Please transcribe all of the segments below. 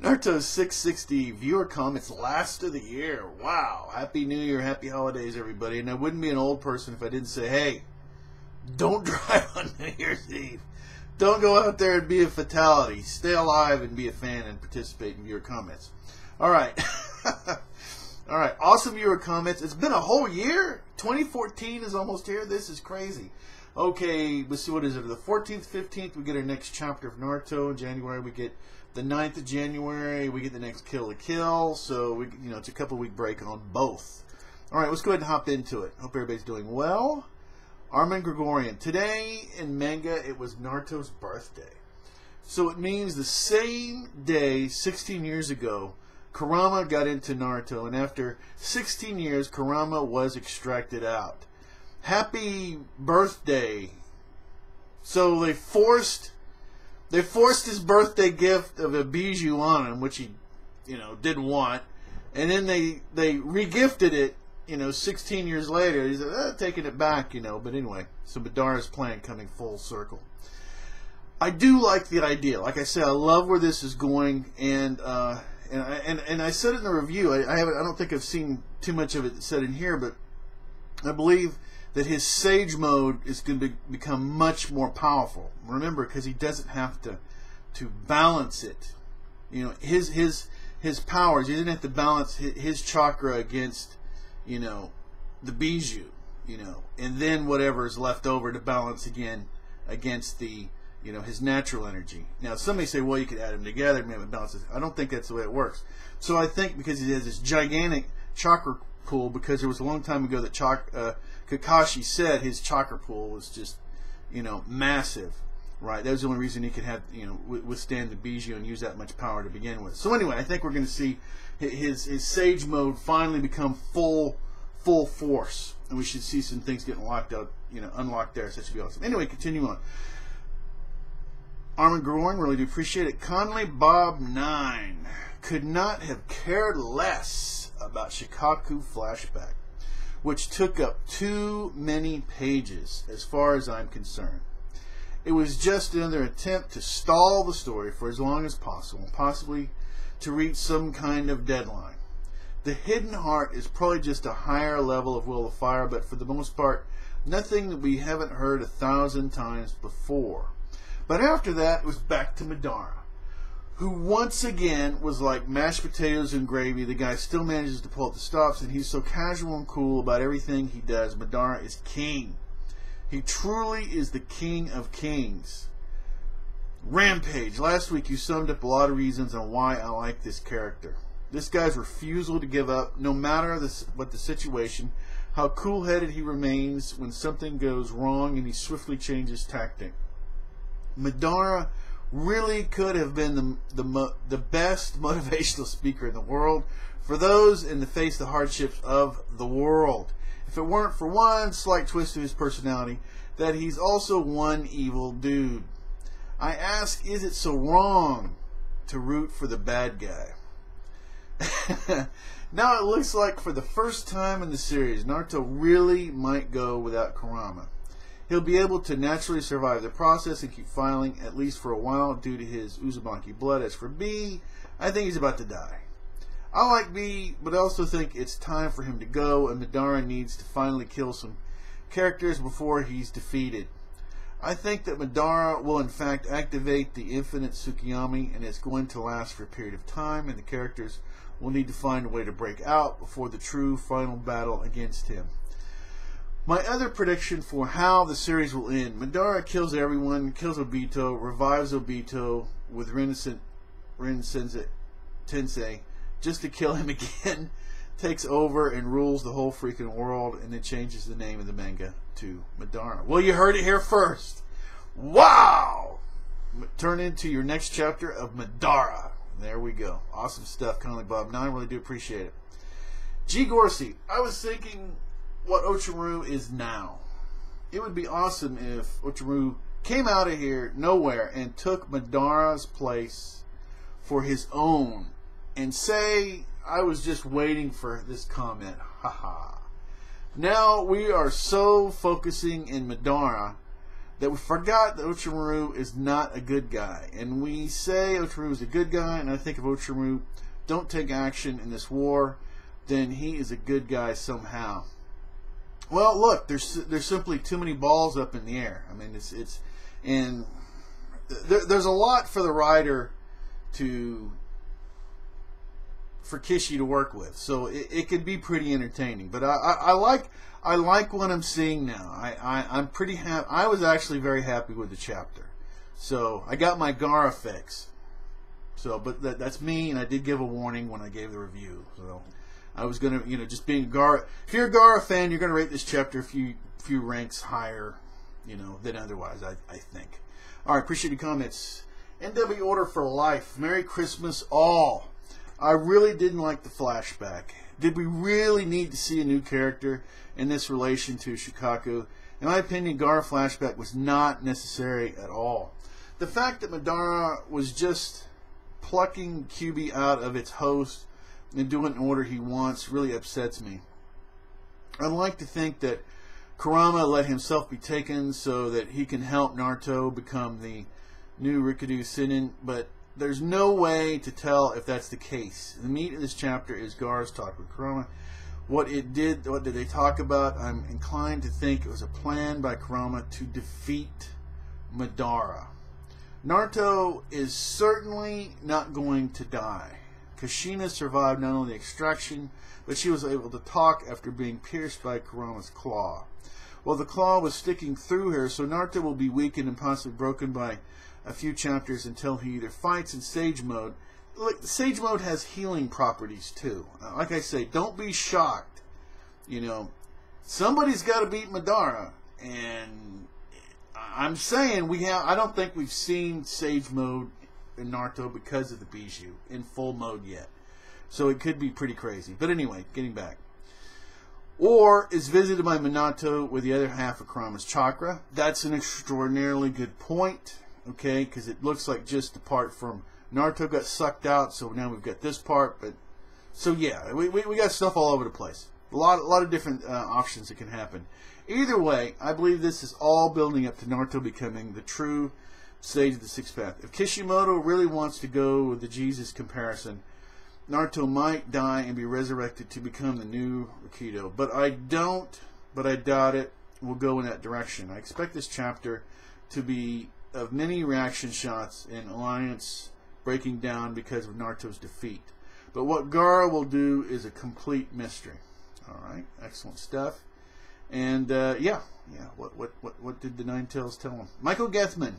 Naruto 660 viewer comments last of the year. Wow. Happy New Year, happy holidays, everybody. And I wouldn't be an old person if I didn't say, hey, don't drive on New Year's Eve. Don't go out there and be a fatality. Stay alive and be a fan and participate in viewer comments. All right. All right. Awesome viewer comments. It's been a whole year. 2014 is almost here. This is crazy. Okay, let's see, what is it? The 14th, 15th, we get our next chapter of Naruto. In January, we get the 9th of January, we get the next Kill la Kill. So, it's a couple-week break on both. All right, let's go ahead and hop into it. Hope everybody's doing well. Armin Gregorian. Today, in manga, it was Naruto's birthday. So, it means the same day, 16 years ago, Kurama got into Naruto. And after 16 years, Kurama was extracted out. Happy birthday. So they forced his birthday gift of a bijou on him, which he, didn't want. And then they re-gifted it, 16 years later. He said, taking it back, But anyway, so Madara's plan coming full circle. I do like the idea. Like I said, I love where this is going. And I said it in the review. I don't think I've seen too much of it said in here, but I believe that his Sage mode is going to become much more powerful. Remember, because he doesn't have to balance it. His powers. He doesn't have to balance his chakra against, the bijou. And then whatever is left over to balance again against the, his natural energy. Now, somebody say, well, you could add them together, maybe balance it. I don't think that's the way it works. So I think because he has this gigantic chakra pool, because there was a long time ago that Kakashi said his chakra pool was just, massive, right? That was the only reason he could have, withstand the bijou and use that much power to begin with. So anyway, I think we're going to see his Sage mode finally become full force, and we should see some things getting locked out, unlocked there. So that should be awesome. Anyway, continue on. Armin Gregorian, really do appreciate it. Conley Bob 9 could not have cared less about Shikaku flashback, which took up too many pages as far as I'm concerned. It was just another attempt to stall the story for as long as possible, possibly to reach some kind of deadline. The hidden heart is probably just a higher level of Will of Fire, but for the most part, nothing that we haven't heard 1,000 times before. But after that, it was back to Madara, who once again was like mashed potatoes and gravy. The guy still manages to pull up the stops, and he's so casual and cool about everything he does. Madara is king. He truly is the king of kings. Rampage. Last week you summed up a lot of reasons on why I like this character. This guy's refusal to give up, no matter what the situation, how cool-headed he remains when something goes wrong, and he swiftly changes tactic. Madara really could have been the best motivational speaker in the world for those in the face of the hardships of the world. If it weren't for one slight twist of his personality, that he's also one evil dude. I ask, is it so wrong to root for the bad guy? Now it looks like for the first time in the series, Naruto really might go without Kurama. He'll be able to naturally survive the process and keep filing, at least for a while, due to his Uzumaki blood. As for B, I think he's about to die. I like B, but I also think it's time for him to go, and Madara needs to finally kill some characters before he's defeated. I think that Madara will in fact activate the infinite Tsukiyami, and it's going to last for a period of time, and the characters will need to find a way to break out before the true final battle against him. My other prediction for how the series will end: Madara kills everyone, kills Obito, revives Obito with Rin Tensei just to kill him again, takes over and rules the whole freaking world, and then changes the name of the manga to Madara. Well, you heard it here first. Wow! Turn into your next chapter of Madara. There we go. Awesome stuff, Conley Bob 9. I really do appreciate it. G. Gorsey, I was thinking what Ocharu is now. It would be awesome if Ocharu came out of here nowhere and took Madara's place for his own, and say, I was just waiting for this comment. Haha. Now we are so focusing in Madara that we forgot that Ochomaru is not a good guy. And we say Ochomaru is a good guy, and I think if Ochomaru don't take action in this war, then he is a good guy somehow. Well, look, there's simply too many balls up in the air. I mean, and there's a lot for the writer for Kishi to work with, so it could be pretty entertaining. But I like what I'm seeing now. I'm pretty happy. I was actually very happy with the chapter, so I got my Gara fix. So, but that's me, and I did give a warning when I gave the review. So I was gonna, just being Gara. If you're a Gara fan, you're gonna rate this chapter a few ranks higher, than otherwise. I think. All right, appreciate your comments. NW Order for Life. Merry Christmas, all. I really didn't like the flashback. Did we really need to see a new character in this relation to Shukaku? In my opinion, Gara flashback was not necessary at all. The fact that Madara was just plucking Kyuubi out of its host and doing an order he wants really upsets me. I'd like to think that Kurama let himself be taken so that he can help Naruto become the new Rikudo Sennin, but there's no way to tell if that's the case. The meat of this chapter is Gara's talk with Kurama. What did they talk about? I'm inclined to think it was a plan by Kurama to defeat Madara. Naruto is certainly not going to die. Kushina survived not only the extraction, but she was able to talk after being pierced by Kurama's claw. Well, the claw was sticking through her, so Naruto will be weakened and possibly broken by a few chapters until he either fights in Sage Mode. Look, Sage Mode has healing properties too. Like I say, don't be shocked. Somebody's got to beat Madara, and I'm saying I don't think we've seen Sage Mode in Naruto because of the Bijou in full mode yet. So it could be pretty crazy. But anyway, getting back. Or is visited by Minato with the other half of Kurama's chakra. That's an extraordinarily good point. Okay, because it looks like just the part from Naruto got sucked out, so now we've got this part. But so yeah, we got stuff all over the place. A lot of different options that can happen. Either way, I believe this is all building up to Naruto becoming the true sage of the sixth path. If Kishimoto really wants to go with the Jesus comparison, Naruto might die and be resurrected to become the new Rikudo. But I doubt it will go in that direction. I expect this chapter to be of many reaction shots and Alliance breaking down because of Naruto's defeat. But what Gara will do is a complete mystery. Alright, excellent stuff. And what did the Nine Tails tell him? Michael Gethman.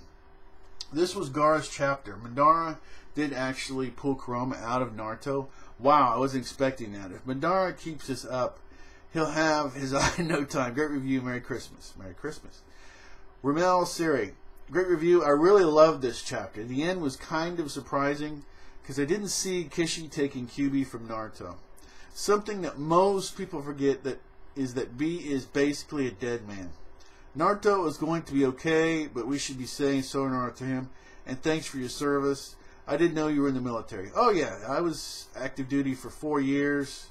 This was Gara's chapter. Madara did actually pull Kurama out of Naruto. Wow, I wasn't expecting that. If Madara keeps this up, he'll have his eye in no time. Great review. Merry Christmas. Merry Christmas. Ramel Siri. Great review. I really loved this chapter. The end was kind of surprising because I didn't see Kishi taking Kyuubi from Naruto. Something that most people forget is that B is basically a dead man. Naruto is going to be okay, but we should be saying sayonara to him. And thanks for your service. I didn't know you were in the military. Oh yeah, I was active duty for 4 years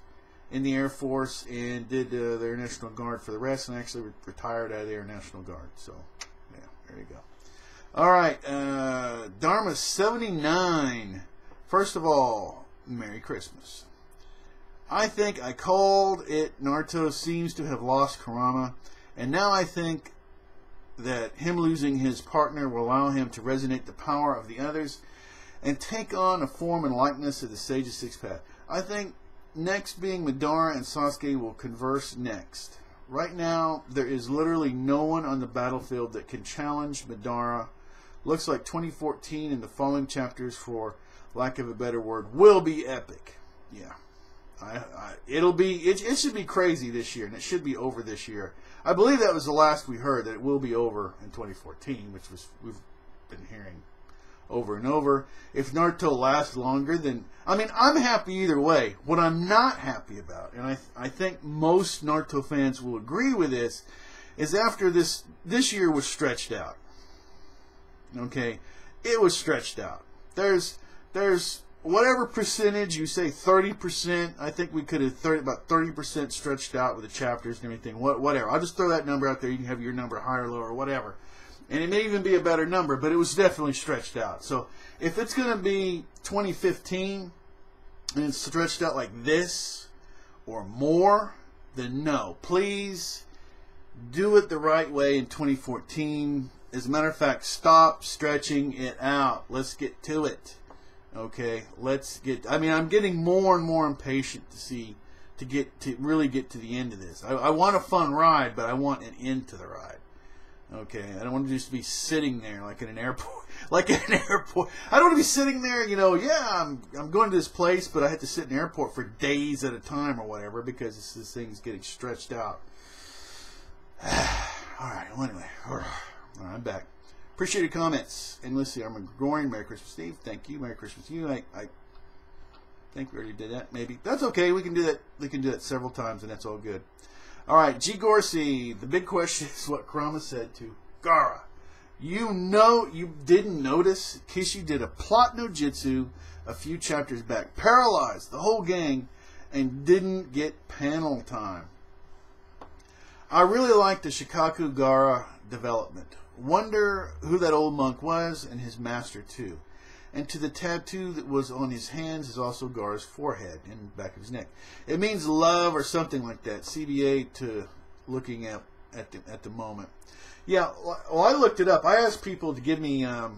in the Air Force and did the Air National Guard for the rest, and actually retired out of the Air National Guard. So yeah, there you go. All right, Dharma 79. First of all, Merry Christmas. I think I called it. Naruto seems to have lost Kurama, and now I think that him losing his partner will allow him to resonate the power of the others and take on a form and likeness of the Sage of Sixth Path. I think next being Madara and Sasuke will converse next. Right now, there is literally no one on the battlefield that can challenge Madara. Looks like 2014 and the following chapters, for lack of a better word, will be epic. Yeah. It should be crazy this year, and it should be over this year. I believe that was the last we heard, that it will be over in 2014, which we've been hearing over and over. If Naruto lasts longer, then I'm happy either way. What I'm not happy about, and I think most Naruto fans will agree with this, is after this year was stretched out. Okay, it was stretched out. There's whatever percentage you say, 30%. I think we could have about 30% stretched out with the chapters and everything. Whatever. I'll just throw that number out there. You can have your number higher, lower, whatever. And it may even be a better number, but it was definitely stretched out. So if it's going to be 2015 and it's stretched out like this or more, then no. Please do it the right way in 2014. As a matter of fact, stop stretching it out. Let's get to it. Okay, I mean, I'm getting more and more impatient to really get to the end of this. I want a fun ride, but I want an end to the ride. Okay, I don't want to just be sitting there like in an airport. Like in an airport. I don't want to be sitting there, yeah, I'm going to this place, but I have to sit in an airport for days at a time or whatever because this thing's getting stretched out. Alright, well anyway. Alright, I'm back. Appreciate your comments. And let's see, I'm Gregorian. Merry Christmas, Steve. Thank you. Merry Christmas to you. I think we already did that, maybe. That's okay. We can do that. We can do that several times, and that's all good. All right, G. Gorsey. The big question is what Kurama said to Gaara. You didn't notice Kishi did a plot no jutsu a few chapters back. Paralyzed the whole gang and didn't get panel time. I really like the Shikaku Gaara development. Wonder who that old monk was and his master too. And to the tattoo that was on his hands is also Gaara's forehead and the back of his neck. It means love or something like that. CBA to looking at the moment. Yeah, well, I looked it up. I asked people to give me. I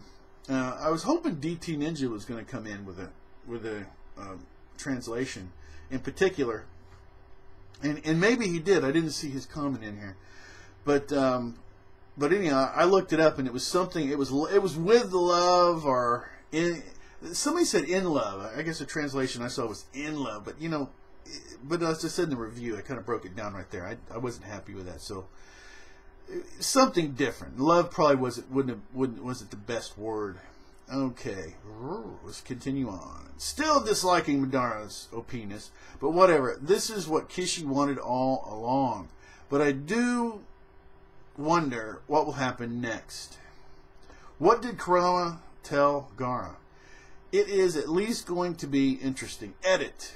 was hoping DT Ninja was going to come in with a translation in particular, and maybe he did. I didn't see his comment in here, but anyhow, I looked it up and it was something. It was with love or in. Somebody said in love. I guess the translation I saw was in love, but but as I said in the review, I kind of broke it down right there. I wasn't happy with that, so. Something different. Love probably wasn't the best word. Okay, let's continue on. Still disliking Madara's OP-ness, but whatever. This is what Kishi wanted all along. But I do wonder what will happen next. What did Kurama tell Gaara? It is at least going to be interesting. Edit.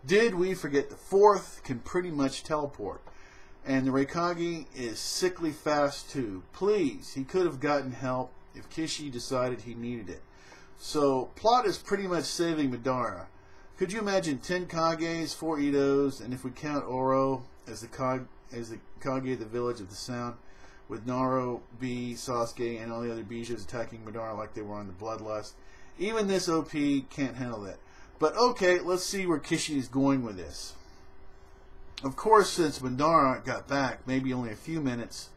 Did we forget the fourth can pretty much teleport? And the Raikage is sickly fast too. Please, he could have gotten help if Kishi decided he needed it. So, plot is pretty much saving Madara. Could you imagine 10 Kages, 4 Itos, and if we count Oro as the Kage of the Village of the Sound, with Naruto, B, Sasuke, and all the other Bijos attacking Madara like they were on the Bloodlust. Even this OP can't handle that. But okay, let's see where Kishi is going with this. Of course, since Madara got back, maybe only a few minutes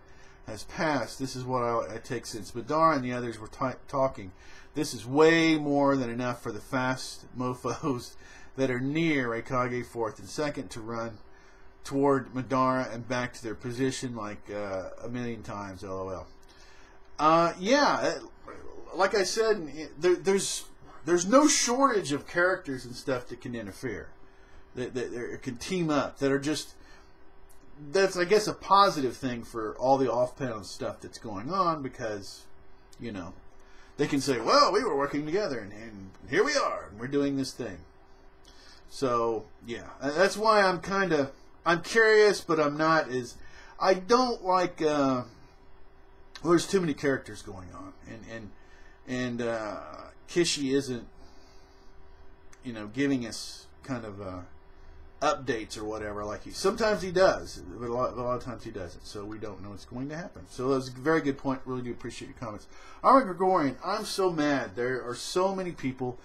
has passed. This is what I take since Madara and the others were talking. This is way more than enough for the fast mofos that are near Raikage 4th and 2nd to run toward Madara and back to their position like a million times, lol. Yeah, like I said, there's no shortage of characters and stuff that can interfere. That can team up, that are just, that's, I guess, a positive thing for all the off-panel stuff that's going on because, they can say, well, we were working together and here we are, and we're doing this thing. So, yeah, that's why I'm curious, but I'm not as, I don't like, well, there's too many characters going on, and Kishi isn't, giving us kind of, updates or whatever like sometimes he does, but a lot of times he doesn't, so we don't know what's going to happen. So that was a very good point. Really do appreciate your comments. Alright, Gregorian, I'm so mad. There are so many people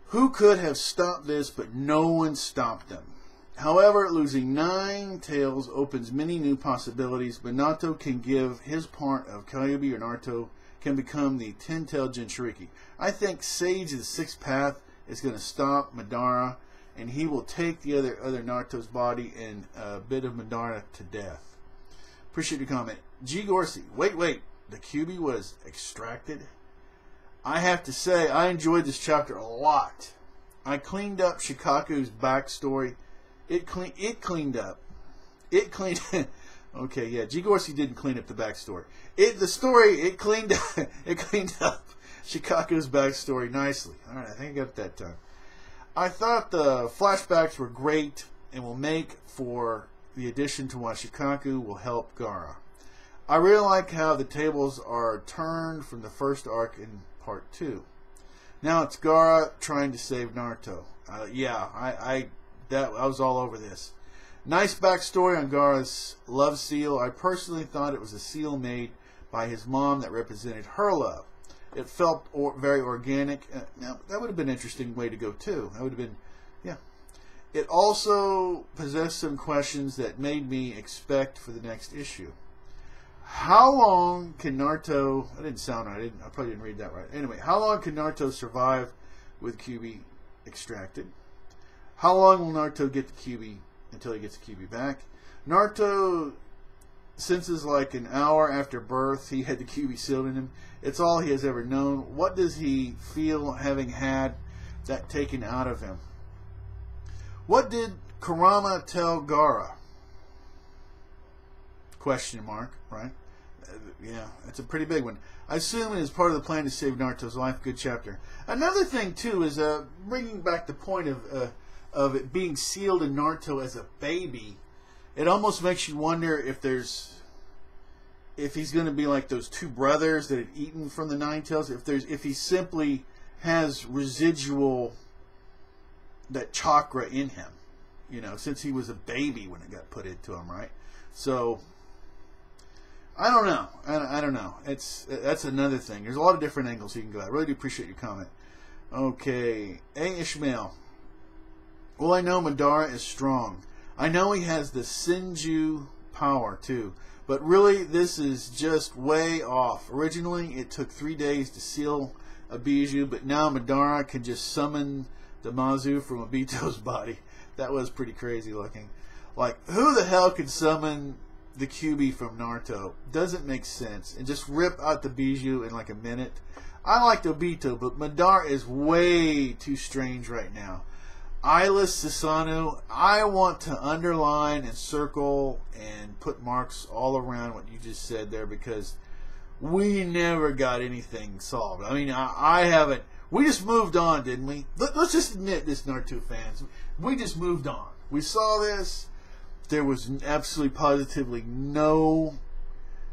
who could have stopped this, but no one stopped them. However, losing 9 tails opens many new possibilities. Minato can give his part of Kyuubi, or Naruto can become the 10-tailed Jinchuriki. I think Sage of the Sixth Path is going to stop Madara, and he will take the other Naruto's body and a bit of Madara to death. Appreciate your comment. G. Gorsey, wait. The Kyuubi was extracted? I have to say, I enjoyed this chapter a lot. I cleaned up Shikaku's backstory. It cleaned up. Okay, yeah, G. Gorsey didn't clean up the backstory. It cleaned up Shikaku's backstory nicely. Alright, I think I got it that time. I thought the flashbacks were great and will make for the addition to why Shikaku will help Gaara. I really like how the tables are turned from the first arc in part 2. Now it's Gaara trying to save Naruto. Yeah, I was all over this. Nice backstory on Gaara's love seal. I personally thought it was a seal made by his mom that represented her love. It felt very organic. Now, that would have been an interesting way to go too. That would have been, yeah. It also possessed some questions that made me expect for the next issue. How long can Naruto... I didn't sound right. I probably didn't read that right. Anyway, how long can Naruto survive with Kyuubi extracted? How long will Naruto get the Kyuubi until he gets the Kyuubi back? Naruto senses like an hour after birth he had the Kyuubi sealed in him. It's all he has ever known. What does he feel having had that taken out of him? What did Kurama tell Gaara? Question mark, right? Yeah, it's a pretty big one. I assume it is part of the plan to save Naruto's life. Good chapter. Another thing, too, is bringing back the point of it being sealed in Naruto as a baby. It almost makes you wonder if he's going to be like those two brothers that had eaten from the Nine Tails. If he simply has residual that chakra in him, you know, since he was a baby when it got put into him, right? So I don't know. I don't know. That's another thing. There's a lot of different angles you can go at. I really do appreciate your comment. Okay, A. Ishmael. Well, I know Madara is strong. I know he has the Senju power too, but really this is just way off. Originally, it took 3 days to seal a Bijou, but now Madara can just summon the Mazu from Obito's body. That was pretty crazy looking. Like, who the hell could summon the Kyuubi from Naruto? Doesn't make sense. And just rip out the Bijou in like a minute. I liked Obito, but Madara is way too strange right now. Eyeless Susanoo, I want to underline and circle and put marks all around what you just said there, because we never got anything solved. I mean, I haven't. We just moved on, didn't we? Let's just admit this, Naruto fans. We just moved on. We saw this. There was absolutely positively no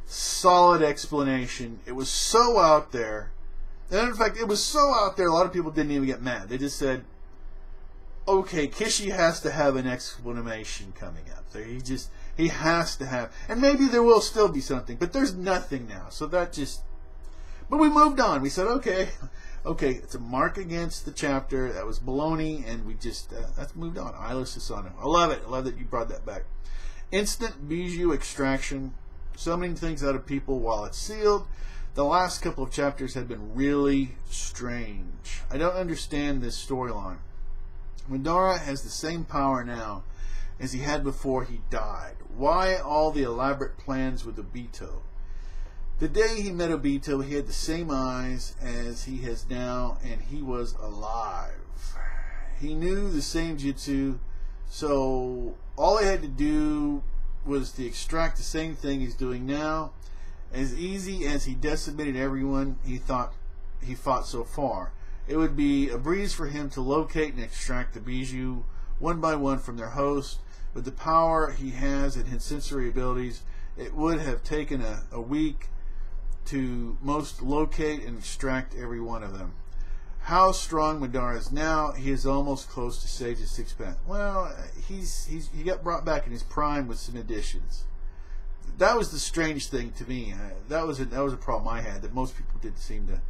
solid explanation. It was so out there. And in fact, it was so out there, a lot of people didn't even get mad. They just said, okay, Kishi has to have an explanation coming up. So he has to have, and maybe there will still be something, but there's nothing now. So that just, but we moved on. We said, okay, it's a mark against the chapter. That was baloney, and we just, that's moved on. Eyeless Susanoo. I love it. I love that you brought that back. Instant Bijou extraction. Summoning things out of people while it's sealed. The last couple of chapters have been really strange. I don't understand this storyline. Madara has the same power now as he had before he died. Why all the elaborate plans with Obito? The day he met Obito, he had the same eyes as he has now, and he was alive. He knew the same jutsu, so all he had to do was to extract the same thing he's doing now. As easy as he decimated everyone he fought so far. It would be a breeze for him to locate and extract the Bijou one by one from their host. With the power he has and his sensory abilities, it would have taken a week to most locate and extract every one of them. How strong Madara is now, he is almost close to Sage's sixth path. Well, he got brought back in his prime with some additions. That was the strange thing to me. That was a problem I had that most people didn't seem to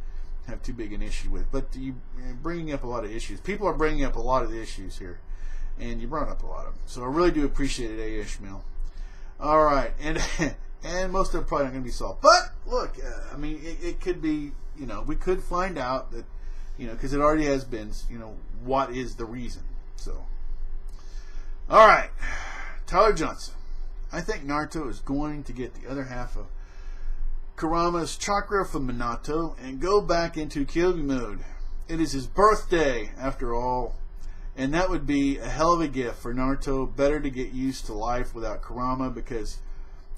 have too big an issue with. But you bringing up a lot of issues. People are bringing up a lot of the issues here, and you brought up a lot of them. So I really do appreciate it, A. Ishmael. All right, and most of them probably not going to be solved. But look, I mean, it could be. You know, we could find out that, you know, because it already has been. You know, what is the reason? So, all right, Tyler Johnson. I think Naruto is going to get the other half of Kurama's chakra from Minato and go back into Kyuubi mode. It is his birthday, after all, and that would be a hell of a gift for Naruto. Better to get used to life without Kurama, because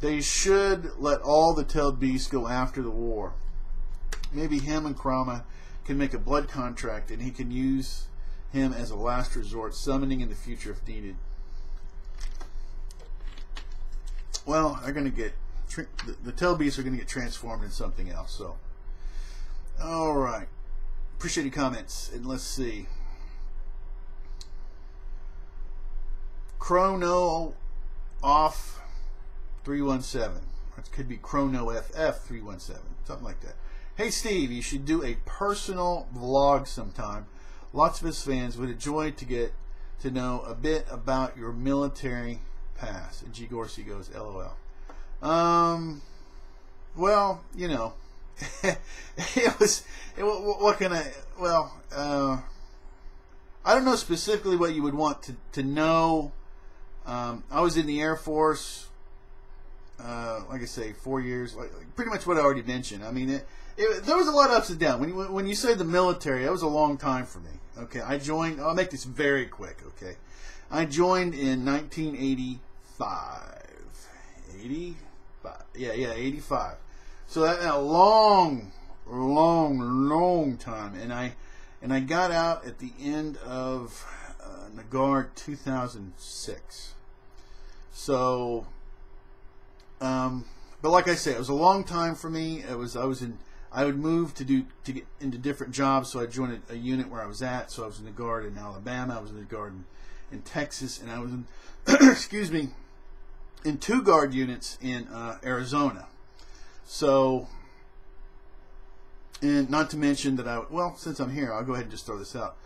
they should let all the tailed beasts go after the war. Maybe him and Kurama can make a blood contract, and he can use him as a last resort, summoning in the future if needed. Well, they're going to get the tail beasts are going to get transformed into something else. So, all right. Appreciate your comments. And let's see. Chrono off 317. It could be Chrono FF 317. Something like that. Hey Steve, you should do a personal vlog sometime. Lots of us fans would enjoy to get to know a bit about your military past. And G. Gorsey goes, LOL. Well, you know, what can I, well, I don't know specifically what you would want to know. I was in the Air Force, like I say, 4 years, like pretty much what I already mentioned. I mean, there was a lot of ups and downs. When you say the military, that was a long time for me. Okay, I joined, I'll make this very quick, okay. I joined in 1985. 85. Yeah, 85. So that a long time. And I got out at the end of Nagar 2006. So, but like I say, it was a long time for me. I would move to get into different jobs. So I joined a unit where I was at. So I was in the Guard in Alabama. I was in the Guard in Texas, and I was in, excuse me, in 2 Guard units in Arizona. So, and not to mention that well, since I'm here, I'll go ahead and just throw this out.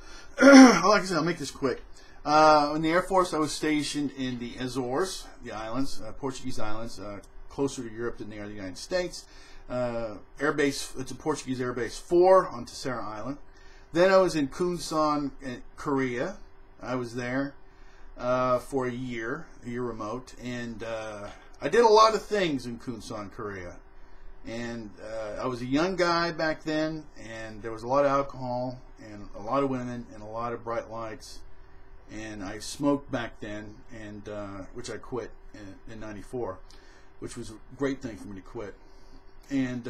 Like I said, I'll make this quick. In the Air Force, I was stationed in the Azores, the islands, Portuguese islands, closer to Europe than they are the United States. Air base, it's a Portuguese Air Base 4 on Tessera Island. Then I was in Kunsan, Korea. I was there for a year remote, and I did a lot of things in Kunsan, Korea. And I was a young guy back then, and there was a lot of alcohol, and a lot of women, and a lot of bright lights. And I smoked back then, and which I quit in '94, which was a great thing for me to quit. And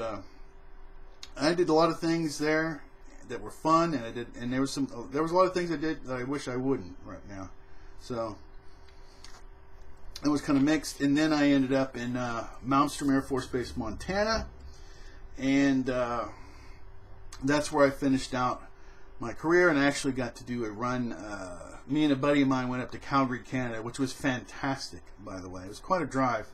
I did a lot of things there that were fun, and there was a lot of things I did that I wish I wouldn't right now. So it was kind of mixed. And then I ended up in Malmstrom Air Force Base, Montana, and that's where I finished out my career, and I actually got to do a run. Me and a buddy of mine went up to Calgary, Canada, which was fantastic, by the way. It was quite a drive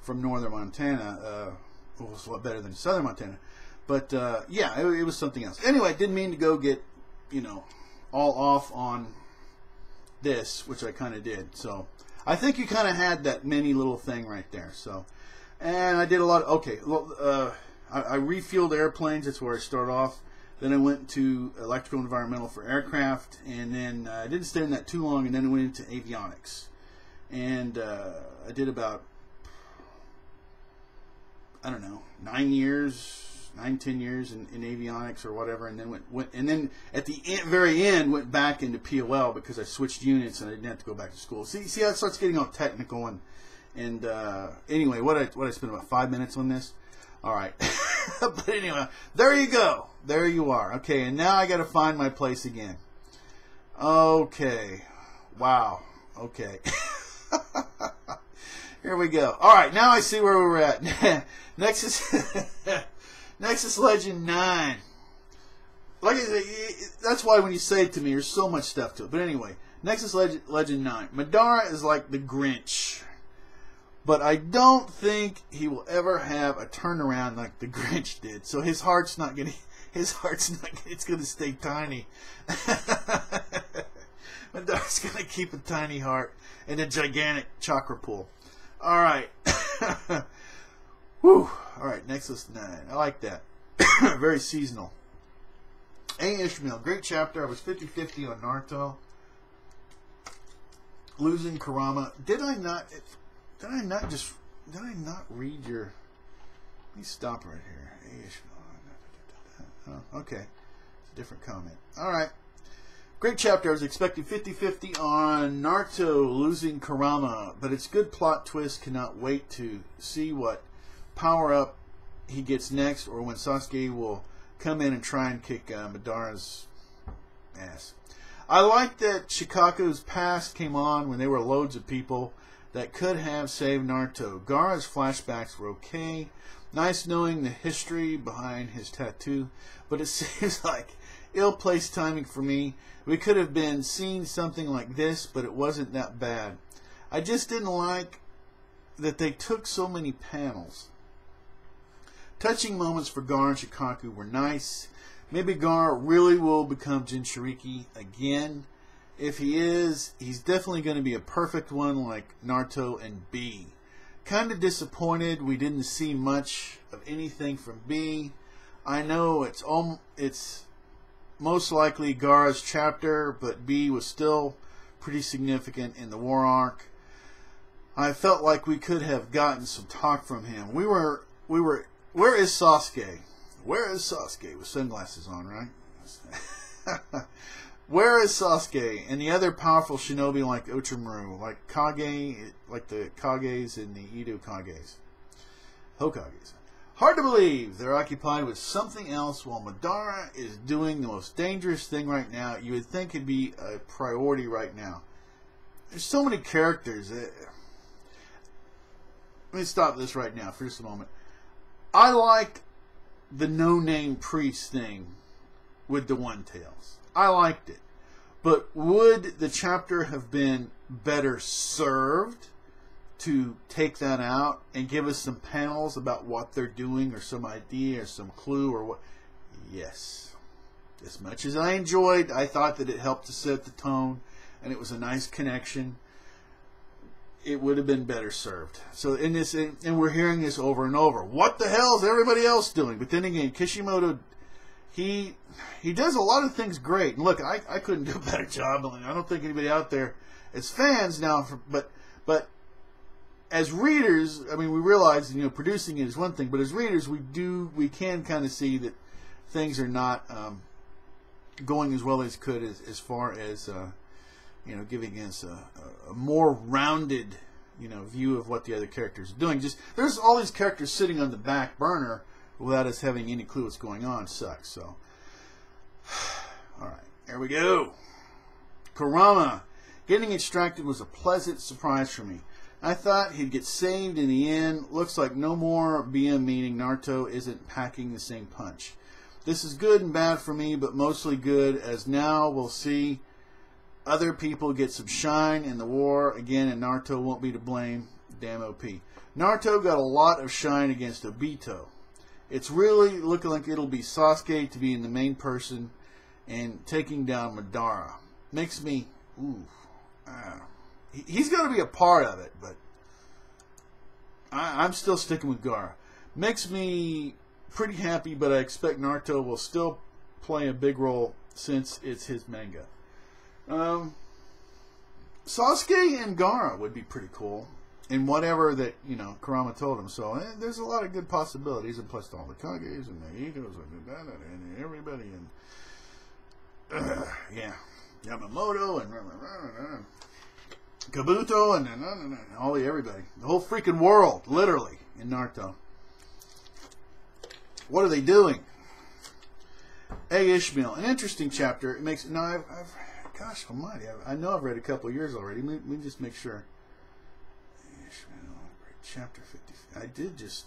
from northern Montana. It was a lot better than southern Montana. But, yeah, it was something else. Anyway, I didn't mean to go get, you know, all off on this, which I kind of did. So, I think you kind of had that mini little thing right there. So, and I did a lot of, okay, well, I refueled airplanes. That's where I started off. Then I went to electrical environmental for aircraft, and then I didn't stay in that too long, and then I went into avionics. And I did about, I don't know, 10 years in avionics or whatever, and then and then at the very end went back into POL because I switched units and I didn't have to go back to school. See how it starts getting all technical, and anyway, what I spent about 5 minutes on this. All right. But anyway, there you go. There you are. Okay, and now I got to find my place again. Okay. Wow. Okay. Here we go. All right, now I see where we're at. Nexus Legend 9. Like I say, that's why when you say it to me, there's so much stuff to it. But anyway, Nexus Legend 9. Madara is like the Grinch. But I don't think he will ever have a turnaround like the Grinch did. So his heart's not gonna. It's gonna stay tiny. Madara's gonna keep a tiny heart and a gigantic chakra pool. All right. Whew. All right. Nexus 9. I like that. Very seasonal. A. Ishmael. Great chapter. I was 50-50 on Naruto. Losing Kurama. Did I not read your... Let me stop right here. A. Ishmael. Oh, okay. It's a different comment. All right. Great chapter. I was expecting 50-50 on Naruto losing Kurama, but its good plot twist. Cannot wait to see what power-up he gets next, or when Sasuke will come in and try and kick Madara's ass. I like that Shikaku's past came on when there were loads of people that could have saved Naruto. Gaara's flashbacks were okay. Nice knowing the history behind his tattoo, but it seems like ill-placed timing for me. We could have been seeing something like this, but it wasn't that bad. I just didn't like that they took so many panels. Touching moments for Gaara and Shikaku were nice. Maybe Gaara really will become Jinchuriki again. If he is, he's definitely going to be a perfect one like Naruto and B. Kind of disappointed we didn't see much of anything from B. I know it's most likely Gaara's chapter, but B was still pretty significant in the war arc. I felt like we could have gotten some talk from him. Where is Sasuke? Where is Sasuke? With sunglasses on, right? Where is Sasuke and the other powerful shinobi like Orochimaru, like Kage, like the Kages and the Edo Kages, Hokages? Hard to believe they're occupied with something else while Madara is doing the most dangerous thing right now. You would think it'd be a priority right now. There's so many characters. Let me stop this right now for just a moment. I like the no-name priest thing with the One-Tails. I liked it. But would the chapter have been better served to take that out and give us some panels about what they're doing or some idea or some clue or what? Yes. As much as I enjoyed, I thought that it helped to set the tone and it was a nice connection. It would have been better served. So in this, and we're hearing this over and over. What the hell is everybody else doing? But then again, Kishimoto, he does a lot of things great. And look, I couldn't do a better job. I don't think anybody out there as fans now, but as readers, I mean, we realize, you know, producing it is one thing, but as readers, we can kind of see that things are not going as well as could as far as you know, giving us a more rounded, you know, view of what the other characters are doing. Just there's all these characters sitting on the back burner without us having any clue what's going on. Sucks. So, all right, here we go. Kurama getting extracted was a pleasant surprise for me. I thought he'd get saved in the end. Looks like no more BM, meaning Naruto isn't packing the same punch. This is good and bad for me, but mostly good, as now we'll see other people get some shine in the war again, and Naruto won't be to blame. Damn OP. Naruto got a lot of shine against Obito. It's really looking like it'll be Sasuke to be in the main person and taking down Madara. Makes me, he's going to be a part of it, but I'm still sticking with Gaara. Makes me pretty happy, but I expect Naruto will still play a big role since it's his manga. Sasuke and Gaara would be pretty cool in whatever that, you know, Kurama told him. So there's a lot of good possibilities, and plus all the Kages and the Egos and everybody, and yeah, Yamamoto and Kabuto and all everybody, the whole freaking world, literally, in Naruto. What are they doing? Hey Ishmael, an interesting chapter. It makes gosh almighty, I know I've read a couple of years already. Let me just make sure. Chapter 50. I did just...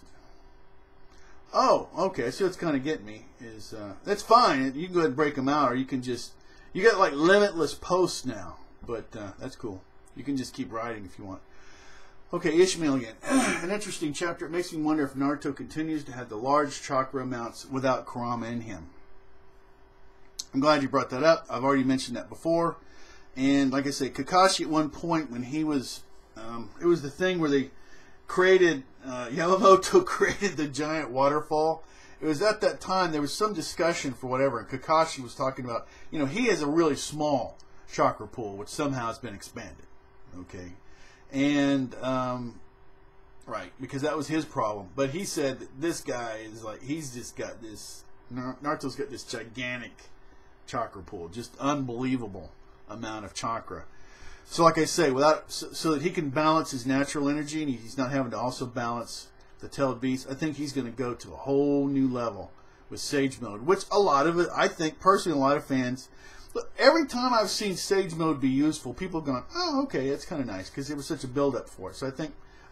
Oh, okay. So it's kind of getting me. That's fine. You can go ahead and break them out, or you can just... You got like limitless posts now. But that's cool. You can just keep writing if you want. Okay, Ishmael again. An interesting chapter. It makes me wonder if Naruto continues to have the large chakra amounts without Kurama in him. I'm glad you brought that up. I've already mentioned that before. And like I say, Kakashi at one point when he was... it was the thing where they created... Yamamoto created the giant waterfall. It was at that time there was some discussion for whatever. And Kakashi was talking about... You know, he has a really small chakra pool, which somehow has been expanded. Okay. And... right. Because that was his problem. But he said that this guy is like... He's just got this... Naruto's got this gigantic... chakra pool, just unbelievable amount of chakra. So like I say, so that he can balance his natural energy and he's not having to also balance the tailed beast, I think he's going to go to a whole new level with Sage Mode, which a lot of it, I think personally, a lot of fans, But every time I've seen Sage Mode be useful, people have gone, oh, okay, that's kind of nice, because there was such a build-up for it. So I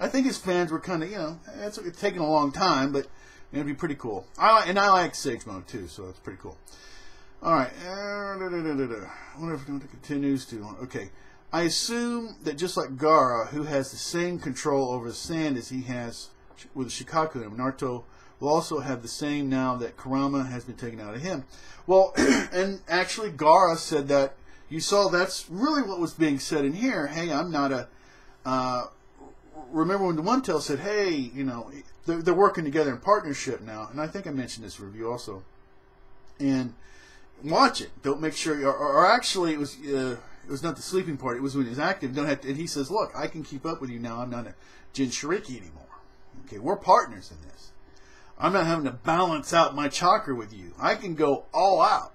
think his fans were kind of, it's taking a long time, but it'd be pretty cool. I like Sage Mode, too, so it's pretty cool. All right. I wonder if it continues to. Okay. I assume that just like Gaara, who has the same control over the sand as he has with the Shikaku, and Naruto will also have the same now that Kurama has been taken out of him. Well, and actually Gaara said that. You saw that's really what was being said in here. Hey, I'm not a... remember when the One Tail said, hey, they're working together in partnership now. And I think I mentioned this review also. And watch it. Don't make sure... Or actually, it was not the sleeping part. It was when he was active. Don't have to, and he says, look, I can keep up with you now. I'm not a Jinchuriki anymore. Okay, we're partners in this. I'm not having to balance out my chakra with you. I can go all out.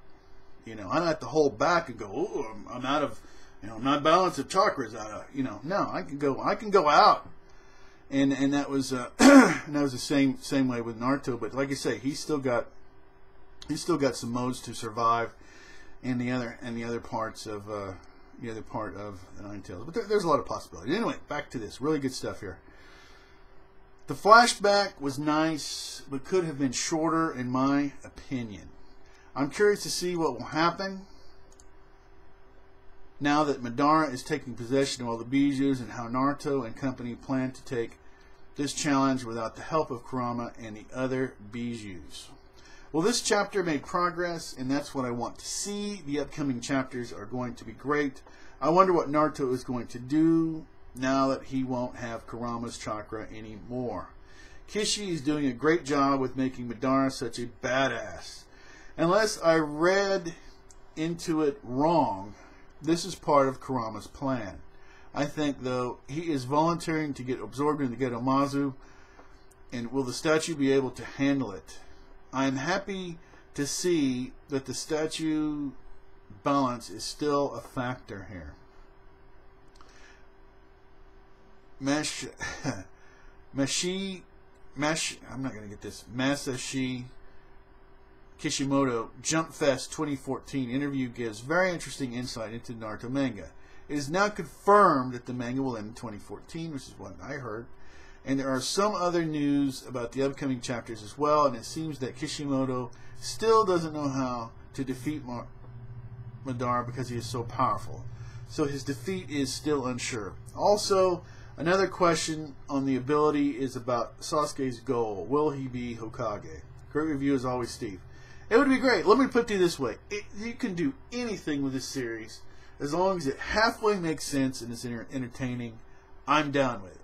I don't have to hold back and go, oh, I'm out of, my balance of chakras out of, no, I can go out. And that was, the same way with Naruto. But like I say, he's still got some modes to survive in the other parts of, the other part of the Nine Tails. But there's a lot of possibilities. Anyway, back to this. Really good stuff here. The flashback was nice, but could have been shorter, in my opinion. I'm curious to see what will happen now that Madara is taking possession of all the Bijus, and how Naruto and company plan to take this challenge without the help of Kurama and the other Bijus. Well, this chapter made progress, and that's what I want to see. The upcoming chapters are going to be great. I wonder what Naruto is going to do now that he won't have Kurama's chakra anymore. Kishi is doing a great job with making Madara such a badass. Unless I read into it wrong, this is part of Kurama's plan. I think, though, he is volunteering to get absorbed into Geto Mazu, and will the statue be able to handle it? I am happy to see that the statue balance is still a factor here. I'm not going to get this. Masashi Kishimoto Jump Fest 2014 interview gives very interesting insight into the Naruto manga. It is now confirmed that the manga will end in 2014, which is what I heard. And there are some other news about the upcoming chapters as well, and it seems that Kishimoto still doesn't know how to defeat Madara because he is so powerful. So his defeat is still unsure. Also, another question on the ability is about Sasuke's goal. Will he be Hokage? Great review as always, Steve. It would be great. Let me put it this way. You can do anything with this series as long as it halfway makes sense and is entertaining. I'm down with it.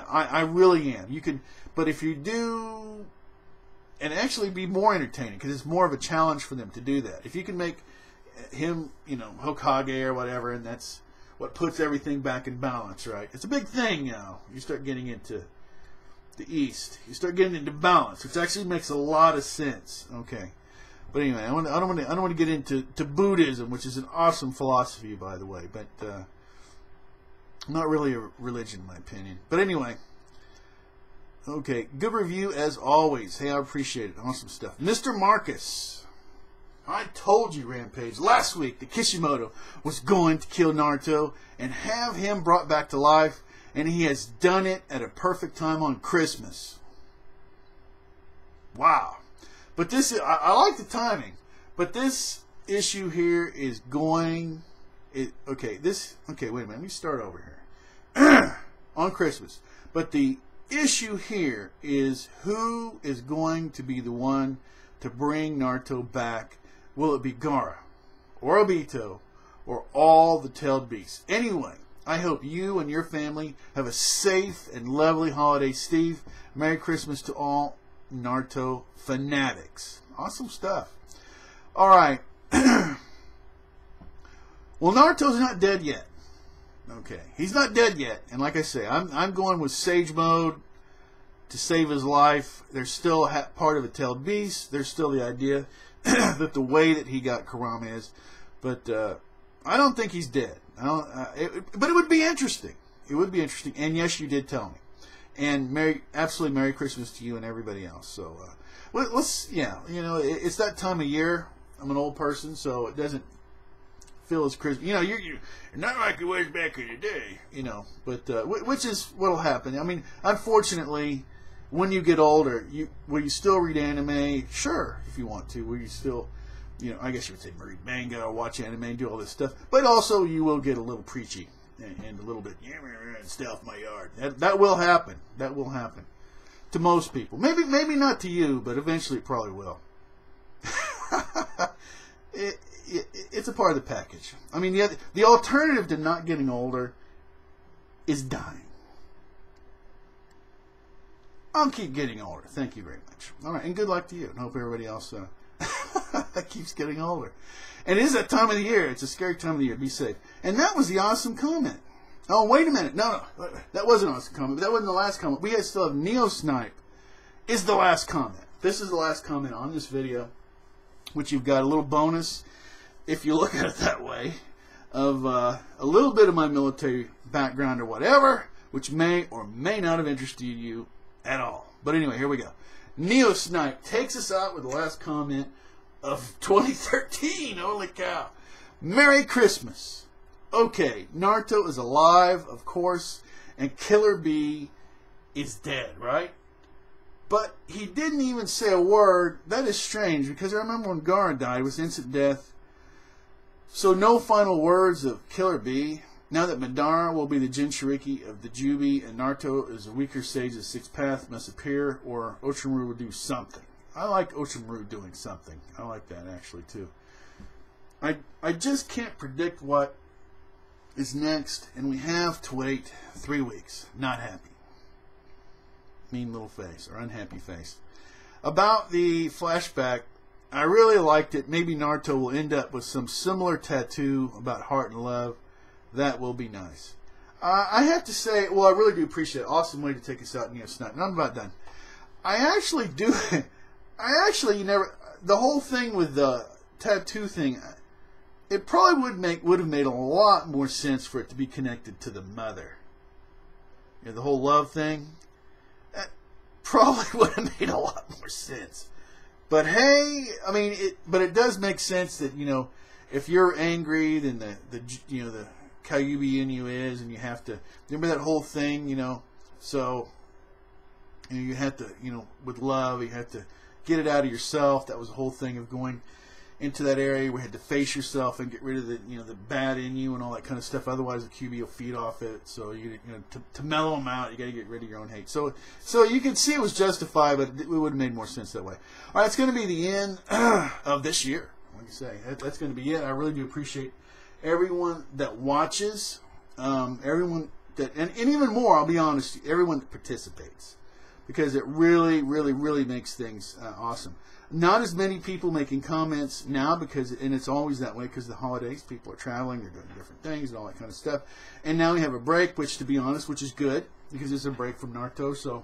I really am. You can, but if you do, and actually be more entertaining, because it's more of a challenge for them to do that. If you can make him, Hokage or whatever, and that's what puts everything back in balance, right? It's a big thing, You start getting into the East. You start getting into balance, which actually makes a lot of sense. Okay, but anyway, I don't want to get into Buddhism, which is an awesome philosophy, by the way, but. Not really a religion, in my opinion. But anyway. Okay. Good review, as always. Hey, I appreciate it. Awesome stuff. Mr. Marcus. I told you, Rampage, last week that Kishimoto was going to kill Naruto and have him brought back to life. And he has done it at a perfect time on Christmas. Wow. But this, I like the timing. But this issue here is going... Okay, wait a minute. Let me start over here. On Christmas. But the issue here is who is going to be the one to bring Naruto back. Will it be Gaara, or Obito, or all the tailed beasts? Anyway, I hope you and your family have a safe and lovely holiday, Steve. Merry Christmas to all Naruto fanatics. Awesome stuff. Alright. Well, Naruto's not dead yet. Okay, he's not dead yet, and like I say, I'm going with Sage Mode to save his life. There's still part of a tailed beast. There's still the idea that the way that he got Kurama is, but I don't think he's dead. But it would be interesting. It would be interesting, and yes, you did tell me. And absolutely Merry Christmas to you and everybody else. So it's that time of year. I'm an old person, so it doesn't. feel as crisp. You know, you're not like it was back in the day. You know, but which is what'll happen. I mean, unfortunately, when you get older, will you still read anime? Sure, if you want to. Will you still, you know, I guess you would say read manga or watch anime and do all this stuff. But also, you will get a little preachy and a little bit, stay off my yard. That will happen. That will happen to most people. Maybe not to you, but eventually it probably will. It's a part of the package. I mean, the alternative to not getting older is dying. I'll keep getting older. Thank you very much. All right, and good luck to you. And hope everybody else keeps getting older. And it is that time of the year. It's a scary time of the year. Be safe. And that was the awesome comment. Oh, wait a minute. No. That wasn't an awesome comment. But that wasn't the last comment. We still have Neo Snipe is the last comment. This is the last comment on this video, which you've got a little bonus, if you look at it that way, of a little bit of my military background or whatever, which may or may not have interested you at all. But anyway, here we go. Neo Snipe takes us out with the last comment of 2013. Holy cow. Merry Christmas. Okay, Naruto is alive, of course, and Killer Bee is dead, right? But he didn't even say a word. That is strange, because I remember when Gaara died, it was instant death. So no final words of Killer Bee. Now that Madara will be the Jinchuriki of the Jubi and Naruto is a weaker sage of the Sixth Path must appear, or Orochimaru will do something. I like Orochimaru doing something. I like that actually too. I just can't predict what is next, and we have to wait 3 weeks. Not happy. Mean little face, or unhappy face. About the flashback, I really liked it. Maybe Naruto will end up with some similar tattoo about heart and love. That will be nice. I have to say, well, I really do appreciate it. Awesome way to take us out, Neo Snipe. And I'm about done. I actually do. The whole thing with the tattoo thing, it probably would have made a lot more sense for it to be connected to the mother. You know, the whole love thing. That probably would have made a lot more sense. But hey, I mean, it does make sense that, you know, if you're angry, then the Kyuubi in you is, and you have to remember that whole thing, you know. So, you know, you have to, you know, with love, you have to get it out of yourself. That was the whole thing of going into that area where you had to face yourself and get rid of the, you know, the bad in you and all that kind of stuff. Otherwise, the QB will feed off it. So you know, to mellow them out, you got to get rid of your own hate. So you can see it was justified, but it would have made more sense that way. All right, it's going to be the end of this year. Like I say, that's going to be it. I really do appreciate everyone that watches, everyone that, and even more, I'll be honest, everyone that participates, because it really, really, really makes things awesome. Not as many people making comments now, and it's always that way because the holidays, people are traveling, they're doing different things and all that kind of stuff. And now we have a break, which, to be honest, which is good, because it's a break from Naruto, so,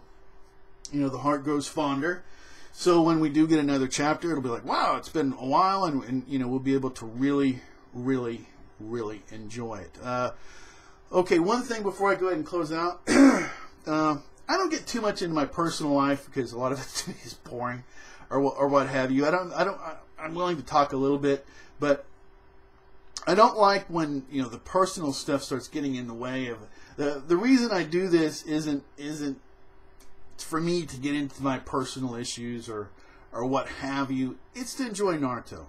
you know, the heart grows fonder. So when we do get another chapter, it'll be like, wow, it's been a while, and you know, we'll be able to really, really, really enjoy it. Okay, one thing before I go ahead and close out. I don't get too much into my personal life because a lot of it to me is boring, or what have you. I'm willing to talk a little bit, but I don't like when, you know, the personal stuff starts getting in the way of the reason I do this isn't for me to get into my personal issues or what have you. It's to enjoy Naruto.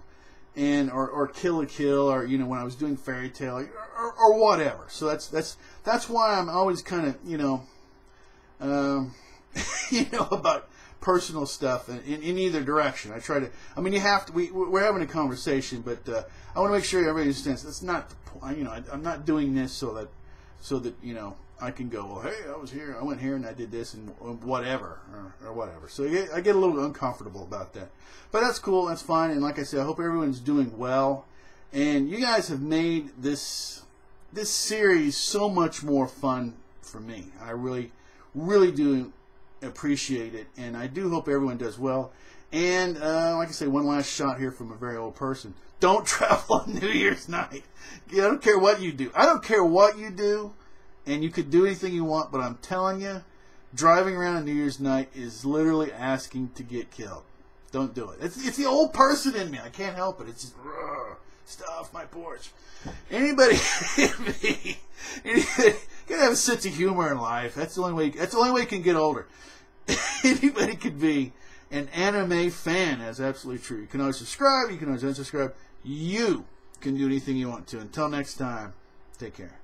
And or Kill a Kill, or, you know, when I was doing Fairy Tail, or whatever. So that's why I'm always kind of, you know, about personal stuff in either direction. I try to. I mean, you have to. We're having a conversation, but I want to make sure everybody understands. That's not the point. You know, I'm not doing this so that you know, I can go, well, hey, I was here, I went here, and I did this, and whatever, or whatever. So I get a little uncomfortable about that. But that's cool, that's fine, and like I said, I hope everyone's doing well. And you guys have made this series so much more fun for me. I really, really do appreciate it, and I do hope everyone does well. And like I say, one last shot here from a very old person. Don't travel on New Year's night. I don't care what you do. I don't care what you do. And you could do anything you want, but I'm telling you, driving around on New Year's night is literally asking to get killed. Don't do it. It's the old person in me. I can't help it. It's just, Stay off my porch. Anybody can have a sense of humor in life. That's the only way. That's the only way you can get older. Anybody could be an anime fan. That's absolutely true. You can always subscribe. You can always unsubscribe. You can do anything you want to. Until next time, take care.